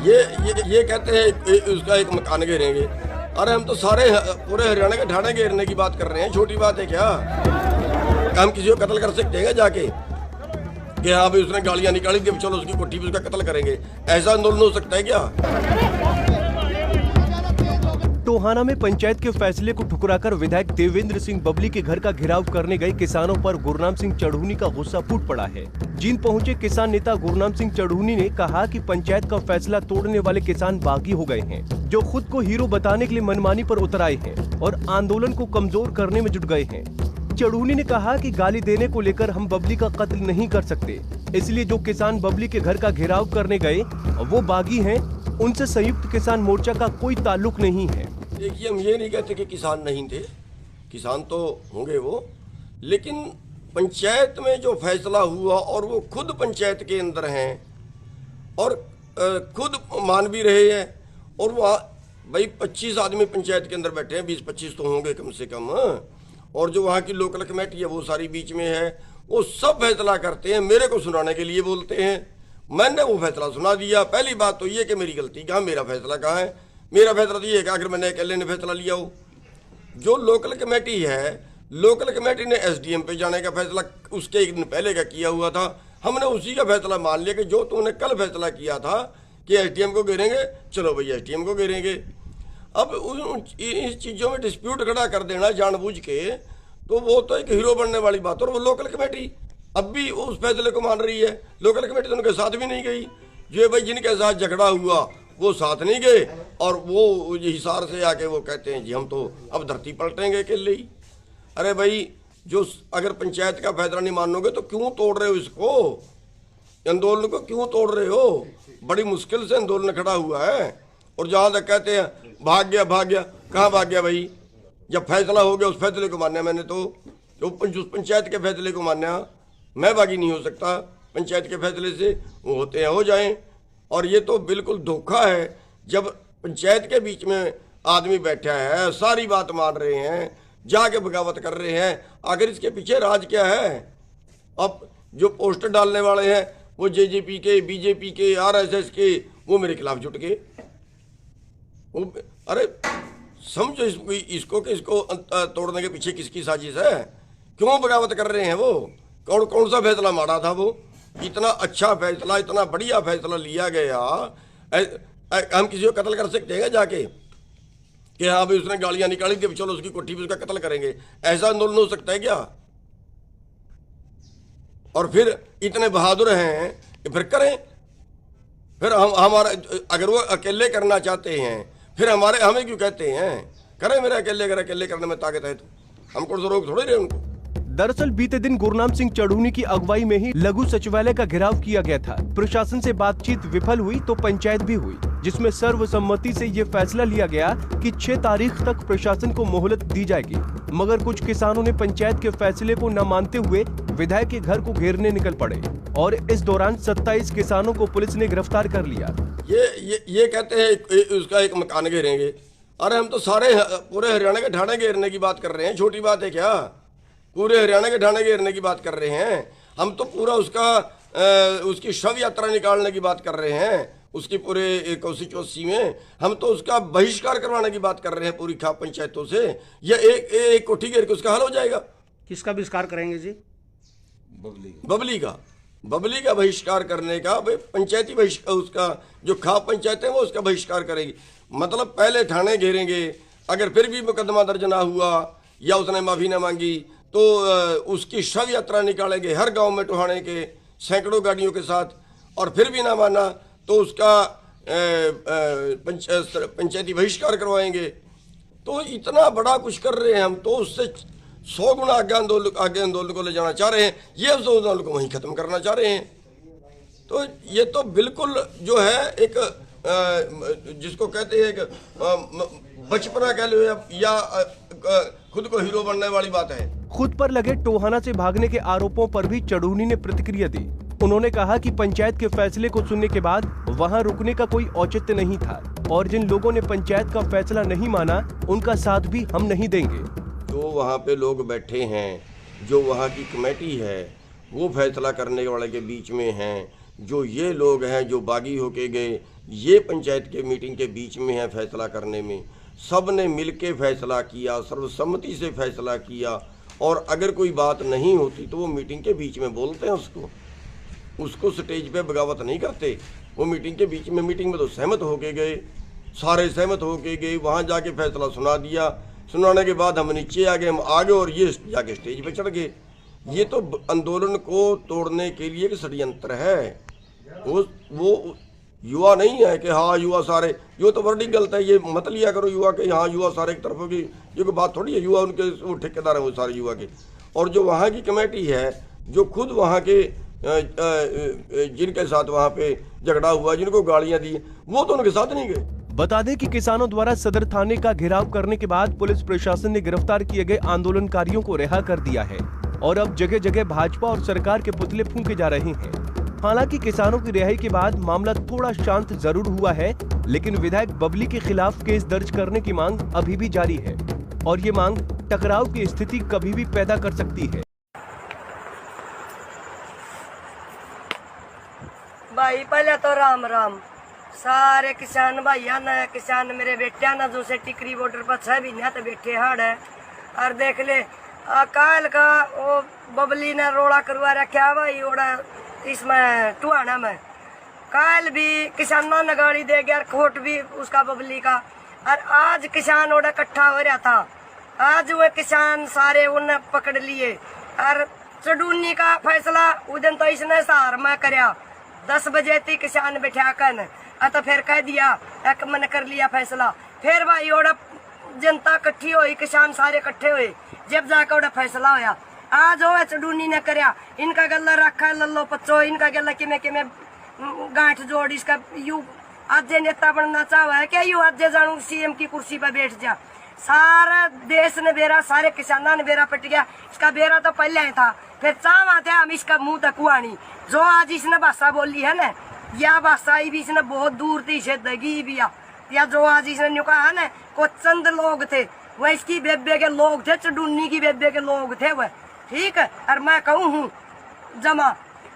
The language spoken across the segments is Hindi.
ये कहते हैं उसका एक मकान घेरेंगे। अरे हम तो सारे पूरे हरियाणा के ठाणे घेरने की बात कर रहे हैं, छोटी बात है क्या? हम किसी को कत्ल कर सकते हैं जाके कि हाँ भाई उसने गालियां निकाली थी, चलो उसकी कोठी पे उसका कत्ल करेंगे? ऐसा आंदोलन हो सकता है क्या? टोहाना में पंचायत के फैसले को ठुकराकर विधायक देवेंद्र सिंह बबली के घर का घेराव करने गए किसानों पर गुरनाम सिंह चढ़ूनी का गुस्सा फूट पड़ा है। जींद पहुंचे किसान नेता गुरनाम सिंह चढ़ूनी ने कहा कि पंचायत का फैसला तोड़ने वाले किसान बागी हो गए हैं, जो खुद को हीरो बताने के लिए मनमानी पर उतर आए हैं और आंदोलन को कमजोर करने में जुट गए हैं। चढ़ूनी ने कहा कि गाली देने को लेकर हम बबली का कत्ल नहीं कर सकते, इसलिए जो किसान बबली के घर का घेराव करने गए वो बागी हैं, उनसे संयुक्त किसान मोर्चा का कोई ताल्लुक नहीं है। देखिए, हम ये नहीं कहते कि किसान नहीं थे, किसान तो होंगे वो, लेकिन पंचायत में जो फैसला हुआ और वो खुद पंचायत के अंदर हैं और खुद मान भी रहे हैं, और वहाँ भाई 25 आदमी पंचायत के अंदर बैठे हैं, 20-25 तो होंगे कम से कम, और जो वहाँ की लोकल कमेटी है वो सारी बीच में है, वो सब फैसला करते हैं, मेरे को सुनाने के लिए बोलते हैं। मैंने वो फैसला सुना दिया। पहली बात तो ये कि मेरी गलती कहाँ, मेरा फैसला कहाँ है? मेरा फैसला तो ये है कि आखिर मैंने अकेले ने फैसला लिया हो। जो लोकल कमेटी है, लोकल कमेटी ने एसडीएम पे जाने का फैसला उसके एक दिन पहले का किया हुआ था, हमने उसी का फैसला मान लिया कि जो तूने कल फैसला किया था कि एसडीएम को घेरेंगे, चलो भैया एसडीएम को घेरेंगे। अब इस चीज़ों में डिस्प्यूट खड़ा कर देना जानबूझ के, तो वो तो एक हीरो बनने वाली बात। और वो लोकल कमेटी अब भी उस फैसले को मान रही है। लोकल कमेटी तो उनके साथ भी नहीं गई। जो भाई जिनके साथ झगड़ा हुआ वो साथ नहीं गए, और वो हिसार से आके वो कहते हैं जी हम तो अब धरती पलटेंगे अकेले ही। अरे भाई, जो अगर पंचायत का फैसला नहीं मानोगे तो क्यों तोड़ रहे हो इसको, आंदोलन को क्यों तोड़ रहे हो? बड़ी मुश्किल से आंदोलन खड़ा हुआ है। और जहाँ तक कहते हैं भाग गया, कहाँ भाग गया भाई? जब फैसला हो गया उस फैसले को मानना, मैंने तो जो पंचायत के फैसले को मानना, मैं बागी नहीं हो सकता। पंचायत के फैसले से वो होते हैं हो जाएं। और ये तो बिल्कुल धोखा है, जब पंचायत के बीच में आदमी बैठा है, सारी बात मान रहे हैं, जाके बगावत कर रहे हैं। आखिर इसके पीछे राज क्या है? अब जो पोस्टर डालने वाले हैं वो जेजेपी के, बीजेपी के, आरएसएस के, वो मेरे खिलाफ जुट गए। अरे समझो इसको कि इसको तोड़ने के पीछे किसकी साजिश है? क्यों बगावत कर रहे हैं वो? कौन सा फैसला मारा था वो? इतना अच्छा फैसला, इतना बढ़िया फैसला लिया गया। हम किसी को कत्ल कर सकते हैं जाके कि हाँ भाई उसने गालियां निकाली थी, चलो उसकी कोठी पे उसका कत्ल करेंगे? ऐसा आंदोलन हो सकता है क्या? और फिर इतने बहादुर हैं कि फिर करें। फिर हमारा अगर वो अकेले करना चाहते हैं, फिर हमें क्यों कहते हैं? करें मेरे अकेले, अगर अकेले करने में ताकत है तो हमको तो रोक थोड़ी रहे उनको। दरअसल बीते दिन गुरनाम सिंह चढ़ूनी की अगुवाई में ही लघु सचिवालय का घेराव किया गया था। प्रशासन से बातचीत विफल हुई तो पंचायत भी हुई, जिसमें सर्वसम्मति से ये फैसला लिया गया कि 6 तारीख तक प्रशासन को मोहलत दी जाएगी। मगर कुछ किसानों ने पंचायत के फैसले को न मानते हुए विधायक के घर को घेरने निकल पड़े और इस दौरान 27 किसानों को पुलिस ने गिरफ्तार कर लिया। ये कहते हैं उसका एक मकान घेरेंगे। अरे हम तो सारे पूरे हरियाणा के ठाणे घेरने की बात कर रहे हैं, छोटी बात है क्या? पूरे हरियाणा के ठाणे घेरने की बात कर रहे हैं। हम तो पूरा उसकी शव यात्रा निकालने की बात कर रहे हैं, उसकी पूरे कौसी में हम तो उसका बहिष्कार करवाने की बात कर रहे हैं पूरी खाप पंचायतों से। ये एक कोठी घेर के उसका हल हो जाएगा। किसका बहिष्कार करेंगे जी? बबली का बहिष्कार करने का, भाई पंचायती बहिष्कार, उसका जो खाप पंचायत है वो उसका बहिष्कार करेगी। मतलब पहले ठाणे घेरेंगे, अगर फिर भी मुकदमा दर्ज ना हुआ या उसने माफी ना मांगी तो उसकी शव यात्रा निकालेंगे हर गांव में टोहाने के सैकड़ों गाड़ियों के साथ, और फिर भी ना माना तो उसका पंचायती बहिष्कार करवाएंगे। तो इतना बड़ा कुछ कर रहे हैं हम, तो उससे 100 गुना आगे आंदोलन को ले जाना चाह रहे हैं। ये उस आंदोलन को वहीं खत्म करना चाह रहे हैं। तो ये तो बिल्कुल जो है एक जिसको कहते हैं बचपना कह लो या खुद को हीरो बनने वाली बात है। खुद पर लगे टोहाना से भागने के आरोपों पर भी चढ़ूनी ने प्रतिक्रिया दी। उन्होंने कहा कि पंचायत के फैसले को सुनने के बाद वहां रुकने का कोई औचित्य नहीं था और जिन लोगों ने पंचायत का फैसला नहीं माना उनका साथ भी हम नहीं देंगे। जो वहाँ पे लोग बैठे हैं, जो वहाँ की कमेटी है, वो फैसला करने वाले के बीच में हैं। जो ये लोग हैं जो बागी होके गए, ये पंचायत के मीटिंग के बीच में है फैसला करने में। सब ने मिलके फैसला किया, सर्वसम्मति से फैसला किया। और अगर कोई बात नहीं होती तो वो मीटिंग के बीच में बोलते हैं उसको स्टेज पे बगावत नहीं करते। वो मीटिंग के बीच में, मीटिंग में तो सहमत होके गए, सारे सहमत होके गए, वहाँ जाके फैसला सुना दिया। सुनाने के बाद हम नीचे आ गए, हम आगे और ये जाके स्टेज पे चढ़ गए। ये तो आंदोलन को तोड़ने के लिए एक षड्यंत्र है। वो युवा नहीं है कि हाँ युवा सारे, ये तो वर्डिंग गलत है। ये मत लिया करो युवा के, हाँ युवा सारे एक तरफ होगी, ये कोई बात थोड़ी है। युवा उनके वो ठेकेदार हैं वो सारे युवा के। और जो वहाँ की कमेटी है, जो खुद वहाँ के जिनके साथ वहाँ पे झगड़ा हुआ, जिनको गालियाँ दी, वो तो उनके साथ नहीं गए। बता दें कि किसानों द्वारा सदर थाने का घेराव करने के बाद पुलिस प्रशासन ने गिरफ्तार किए गए आंदोलनकारियों को रिहा कर दिया है और अब जगह जगह भाजपा और सरकार के पुतले फूंके जा रहे हैं। हालांकि किसानों की रिहाई के बाद मामला थोड़ा शांत जरूर हुआ है, लेकिन विधायक बबली के खिलाफ केस दर्ज करने की मांग अभी भी जारी है और ये मांग टकराव की स्थिति कभी भी पैदा कर सकती है। भाई पहले तो राम राम सारे किसान भाइया न, किसान मेरे बेटिया न, जो से टिकरी बॉर्डर पर 6 महीने तो बैठे हाड़ है। और देख ले काल का वो बबली ने रोड़ा करवा रखा भाई ओड़ा इसमें टुहाना में। काल भी किसानों ने गाड़ी दे गया, खोट भी उसका बबली का। और आज किसान ओड़ा इकट्ठा हो रहा था, आज वो किसान सारे उन्हें पकड़ लिए। और चडूनी का फैसला उदन तो इसने सहार में करया, 10 बजे थी किसान बैठा कर तो फिर कह दिया एक मन कर लिया फैसला। फिर भाई ओड़ा जनता इकट्ठी हुई, किसान सारे इकट्ठे हुए, जब जाकर ओड़ा फैसला होया। आज हो चडूनी ने करया, इनका गला रखा लल्लो पच्चो, इनका गला किमें गांठ जोड़, इसका यू आज नेता बनना चाहवा है क्या, यू आज जानू सीएम की कुर्सी पर बैठ जा। सारा देश ने बेरा, सारे किसानों ने बेरा पट गया। इसका बेरा तो पहले ही था, फिर चाहवा थे हम इसका मुंह तक कुआनी। जो आज इसने भाषा बोली है ना, या भाषा भी इसने बहुत दूर थी से दगी भी या जो आज इसने न्यू कहा है ना, को चंद लोग थे, वह इसकी बेबे के लोग थे, चडूनी की बेबे के लोग थे वह, ठीक है। और मैं कहूँ हूँ जमा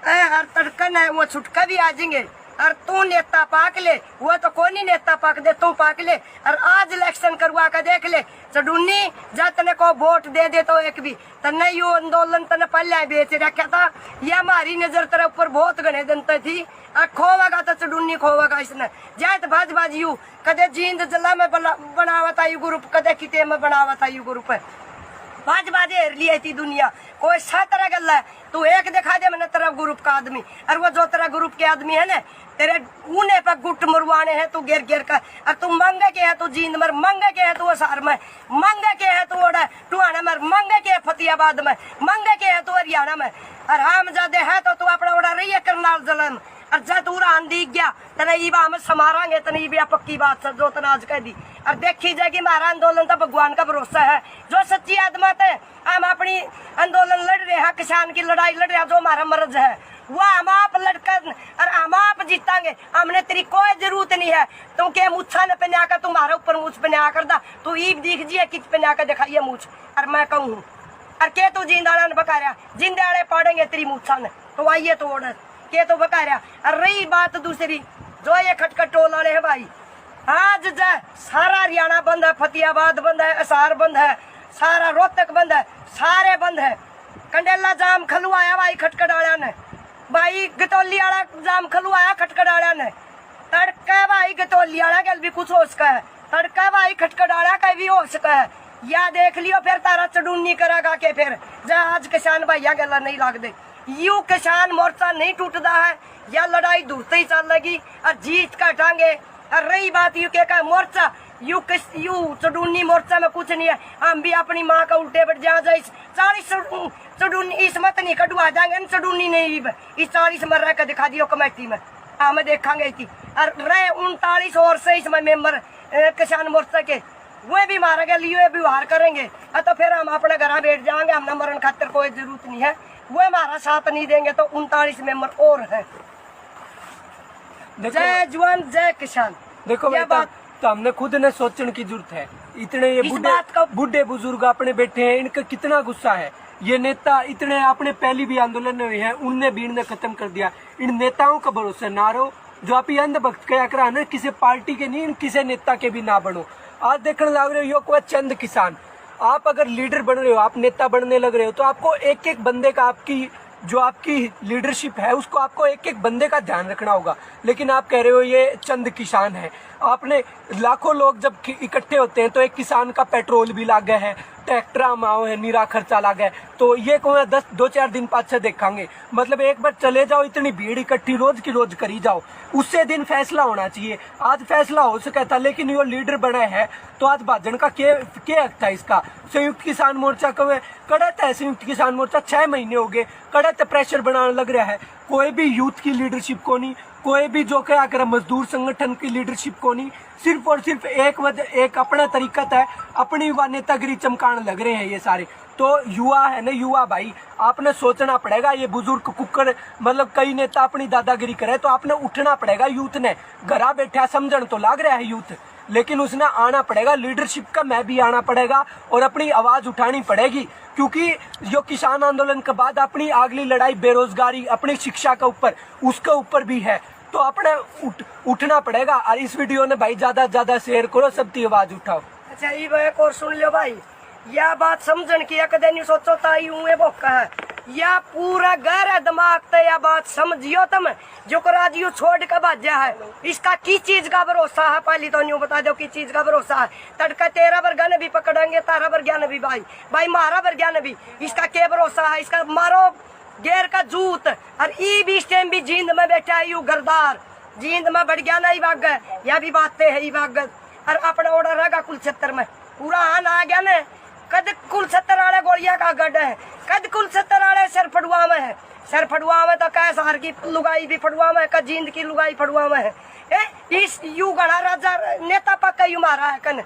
हर तड़कन है, वो छुटका भी आ जाएंगे। और तू नेता पाक ले, वो तो कोई नहीं नेता पाक दे, तू पाक ले। और आज इलेक्शन करवा कर देख ले, चडूनी जा तने को वोट दे दे तो एक भी तने यू आंदोलन तने पहले बेच रखा था। ये हमारी नजर तेरे ऊपर बहुत घने जनता थी, और खोवागा तो चडूनी खोवागा इसने। जात भाज भाज यू कदे जींद जिला में बनावता यू ग्रुप, कदे किते में बनावता यू ग्रुप है। पांच बाजे हेर लिया थी दुनिया, कोई सा तरह गल है। तू एक दिखा दे मैंने तेरा ग्रुप का आदमी, और वो जो तेरा ग्रुप के आदमी है ना, तेरे ऊने पे गुट मरवाने हैं तू गिर गिर कर। और तू मंगे के है तू जींद मर, मंगे के है तू असार में, मंगे के है तू ओड़ा टुहाना में, मंगे के है फतेहाबाद में, मंगे के है तू हरियाणा में। और हम जादे है तो तू अपना ओड़ा रही है करनाल जिला में। और जब तू रान दी गया तने ई हम समारांगे, तने भी पक्की बात जो तने आज कह दी। और देखी जाएगी हमारा आंदोलन तो भगवान का भरोसा है। जो सच्ची आत्मा है, हम अपनी आंदोलन लड़ रहे हैं, किसान की लड़ाई लड़ रहे हैं, जो हमारा मर्ज है वो हम आप लड़कर और हम आप जीतांगे। हमने तेरी कोई जरूरत नहीं है, तू के मुछा ने पहना कर तुम्हारे ऊपर मूछ पहना कर दा, तू ईब दिख जिए किच पहना कर दिखाइए मूछ। और मैं कहूँ और के तू जिंदाड़ा ने बका रहा, जिंदाड़े पड़ेंगे तेरी मुछा ने, तो आइए तो ऑर्डर के तो बका रहा। और रही बात दूसरी, जो ये खटखट टोल वाले है भाई, आज सारा हरियाणा बंद है, फतेहाबाद बंद है, असार बंद है, सारा रोहतक बंद है, सारे बंद है। कंडेला जाम खलुआया भाई खटखटाड़ा ने, भाई गतौली वाला जाम खलुआया खटखटाड़ा ने। तड़का भाई गतौली वाला कल भी कुछ हो सका है, तड़का भाई खटखटाड़ा का भी हो सका है। या देख लियो फिर तारा चडूनी करेगा के फिर जा आज किसान भाइया गला नहीं लगते। यू किसान मोर्चा नहीं टूटता है, या लड़ाई दूरते ही चलेगी और जीत का टांगे। और रही बात यू के मोर्चा, यू चडूनी मोर्चा में कुछ नहीं है। हम भी अपनी माँ का उल्टे बैठ जा 40 चडूनी इसमें नहीं कटवा जाएंगे, चडूनी नहीं इस 40 में रह कर दिखा दियो कमेटी में, हम देखांगे थी। और रहे 39 और से इसमें मेंबर किसान मोर्चा के, वो भी मारा गया लिए व्यवहार करेंगे। तो फिर हम अपने घर बैठ जाएंगे, हमने मरण खातिर कोई जरूरत नहीं है। वो हमारा साथ नहीं देंगे तो 39 मेंबर और है। जय जवान जय किसान। देखो ये बात तो हमने खुद ने सोचने की जरूरत है। इतने ये बुढ़े बुजुर्ग अपने बैठे हैं, इनका कितना गुस्सा है। ये नेता इतने अपने पहली भी आंदोलन में हैं, उनने भी इन्हें खत्म कर दिया। इन नेताओं का भरोसा ना रहो जो आप ये अंधभक्त कया करा ना, किसी पार्टी के नहीं, किसी नेता के भी ना बनो। आज देखने लग रहे हो यो कोई चंद किसान। आप अगर लीडर बन रहे हो, आप नेता बनने लग रहे हो, तो आपको एक एक बंदे का, आपकी जो आपकी लीडरशिप है उसको आपको एक एक बंदे का ध्यान रखना होगा। लेकिन आप कह रहे हो ये चंद किसान है। आपने लाखों लोग जब इकट्ठे होते हैं तो एक किसान का पेट्रोल भी लाग गया है, ट्रैक्टर माओ है, नीरा खर्चा लाग है, तो ये को 2-4 दिन बाद से देखेंगे। मतलब एक बार चले जाओ, इतनी भीड़ इकट्ठी रोज की रोज करी जाओ, उससे दिन फैसला होना चाहिए। आज फैसला हो सका था, लेकिन ये लीडर बना है तो आज भाजन का क्या हक था इसका। संयुक्त किसान मोर्चा कड़त है, संयुक्त किसान मोर्चा 6 महीने हो गए कड़त प्रेशर बनाने लग रहा है। कोई भी यूथ की लीडरशिप को नहीं, कोई भी जो क्या करे मजदूर संगठन की लीडरशिप को नहीं, सिर्फ और सिर्फ एक अपना तरीका है, अपनी युवा नेतागिरी चमकाने लग रहे हैं ये सारे। तो युवा है ना, युवा भाई, आपने सोचना पड़ेगा। ये बुजुर्ग कुकर मतलब कई नेता अपनी दादागिरी करे तो आपने उठना पड़ेगा। यूथ ने घरा बैठा समझन तो लग रहा है यूथ, लेकिन उसने आना पड़ेगा। लीडरशिप का मैं भी आना पड़ेगा और अपनी आवाज उठानी पड़ेगी, क्योंकि जो किसान आंदोलन के बाद अपनी अगली लड़ाई बेरोजगारी, अपनी शिक्षा के ऊपर, उसके ऊपर भी है। तो अपने उठना पड़ेगा। और इस वीडियो ने भाई ज्यादा शेयर करो, सबकी आवाज उठाओ। अच्छा ये एक और सुन लो भाई, यह बात समझन की कदे नहीं सोचो ताई हुए बोका है, या पूरा गहरा दिमाग ते यह बात समझियो तुम। जो राजियो छोड़ के भाजा है, इसका की चीज का भरोसा है? पहले तो न्यू बता दो की चीज का भरोसा है। तड़का 13 वर्गा ने भी पकड़ेंगे, 13 वर्गा ने भी भाई मारा वर्गा ने भी, इसका क्या भरोसा है? इसका मारो गेर का जूत। और ई भी इस टाइम भी जींद में बैठा है यू गरदार, जींद में बढ़ गया ना भाग गए, यह भी बातें है भाग। और अपना ऑर्डर रहेगा कुलछत्तर में पूरा आन आ गया ना। कद कुलछत्तर वाले गोलियां का गढ़ है, कद कुलछत्तर वाले सर फड़ुआ में है, सर फड़ुआ में तो कैसार की लुगाई भी फड़ुआ में, का जींद की लुगाई फड़ुआ में है। इस यू गढ़ा राजा नेता पक्का यू मारा है कन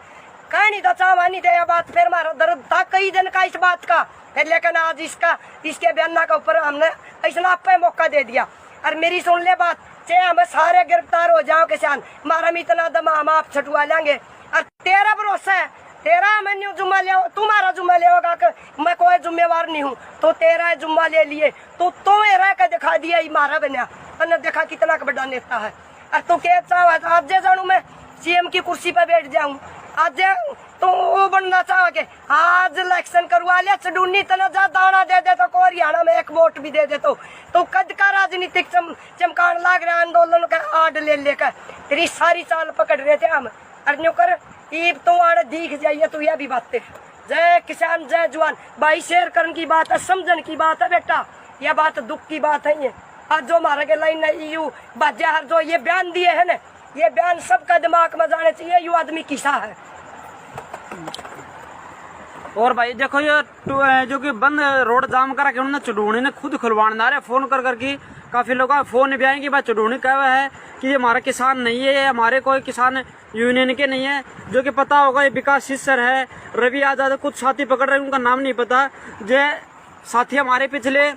कहीं नहीं तो चावा नहीं दे बात। फिर मारा दर्द था कई दिन का इस बात का, फिर लेकिन आज इसके बयाना के ऊपर हमने ऐसा पे मौका दे दिया। और मेरी सुन ले बात, चाहे हमें सारे गिरफ्तार हो जाओ किसान, मारा में इतना दम हम आप छटवा लेंगे। और तेरा भरोसा है, तेरा मैं जुम्मा ले, तुम्हारा जुम्मा ले होगा कि मैं कोई जिम्मेवार नहीं हूँ, तो तेरा जुम्मा ले लिए तो तुम्हें रह कर दिखा दिया मारा बना, तने देखा कितना बड़ा नेता है। और तू क्या चाह आज जानू मैं सीएम की कुर्सी पर बैठ जाऊं, आज तो वो बनना चाह के आज इलेक्शन करवा लिया चडूनी तना जा दाना दे दे तो को हरियाणा में 1 वोट भी दे दे तो कद का राजनीतिक चमकान लाग रहा आंदोलन का आड़ ले लेकर तेरी सारी चाल पकड़ रहे थे हम। अर्जो कर ईब तो आड़ दिख जाइए तो यह भी बातें। जय किसान जय जवान भाई, शेयर करने की बात है, समझन की बात है बेटा, यह बात दुख की बात है। ये आज जो मारा के लाइन यू बाजा जो ये बयान दिए है ना, ये बयान सबका दिमाग में जाने चाहिए, यू आदमी किसा है। और भाई देखो ये जो कि बंद रोड जाम करा के उन्होंने चुडूनी ने खुद खुलवाने आ रहे फोन कर करके, काफी लोग फोन भी आएंगे भाई चुडूनी कह हुआ है कि ये हमारा किसान नहीं है, ये हमारे कोई किसान यूनियन के नहीं है। जो कि पता होगा ये विकास सर है, रवि आजाद, कुछ साथी पकड़ रहे उनका नाम नहीं पता। जो साथी हमारे पिछले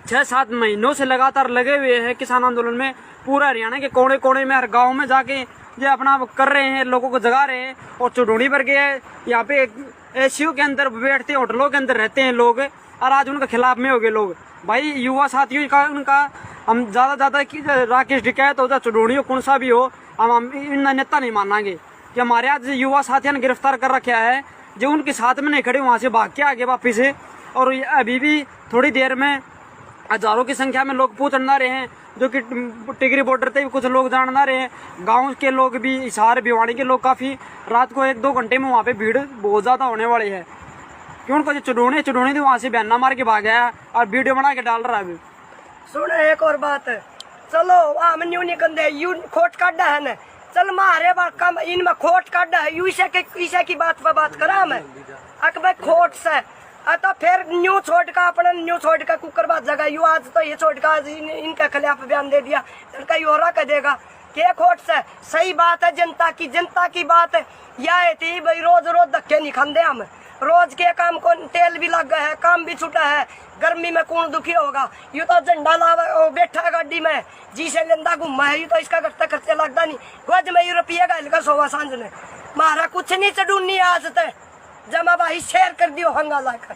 6-7 महीनों से लगातार लगे हुए हैं किसान आंदोलन में, पूरा हरियाणा के कोने कोने में हर गाँव में जाके ये अपना कर रहे हैं, लोगों को जगा रहे हैं। और चुडूनी पर गए यहाँ पे एसीयू के अंदर बैठते हैं, होटलों के अंदर रहते हैं लोग, और आज उनके खिलाफ में हो गए लोग। भाई युवा साथियों का उनका हम ज्यादा राकेश डिकैत हो, चुडूनी हो, कौन सा भी हो, हम इन नेता नहीं मानेंगे कि हमारे आज युवा साथियों ने गिरफ्तार कर रखा है, जो उनके साथ में नहीं खड़े वहां से भाग के आगे वापिस है। और अभी भी थोड़ी देर में हजारों की संख्या में लोग पूछना रहे हैं, जो कि टिकरी बॉर्डर पे भी कुछ लोग जानना रहे हैं, गांव के लोग भी, हिसार भिवानी के लोग काफी रात को 1-2 घंटे में वहाँ पे भीड़ बहुत ज्यादा होने वाली है। क्यों उनको जो चुडूनी थी वहाँ से बयाना मार के भाग गया और वीडियो बना के डाल रहा है। अभी सुन एक और बात, चलो हम न्यू निकंदे यू खोट काटा है ना, चल मारे कम इनमें खोट काटा है, यू ईशा की बात पर बात करा मैं अकबर खोट से तो फिर न्यू छोड़ का अपना न्यू छोड़ का कुकर बात जगह यू आज तो ये छोड़ का आज इनके खिलाफ बयान दे दिया, कहीं और कह देगा क्या खोट से। सही बात है, जनता की बात है। यह थी भाई रोज धक्के नहीं खाते हम, रोज के काम को तेल भी लग गया है, काम भी छूटा है, गर्मी में कौन दुखी होगा। यू तो झंडा लावा बैठा गाड़ी में जी से लेंदा घूमा है, यू तो इसका खर्चा लगता नहीं। गज में रुपये का हल्का सोवा सांझ ने मारा कुछ नहीं चढ़ूनी आज तक जमा भाई शेयर कर दियो हंगा लाकर।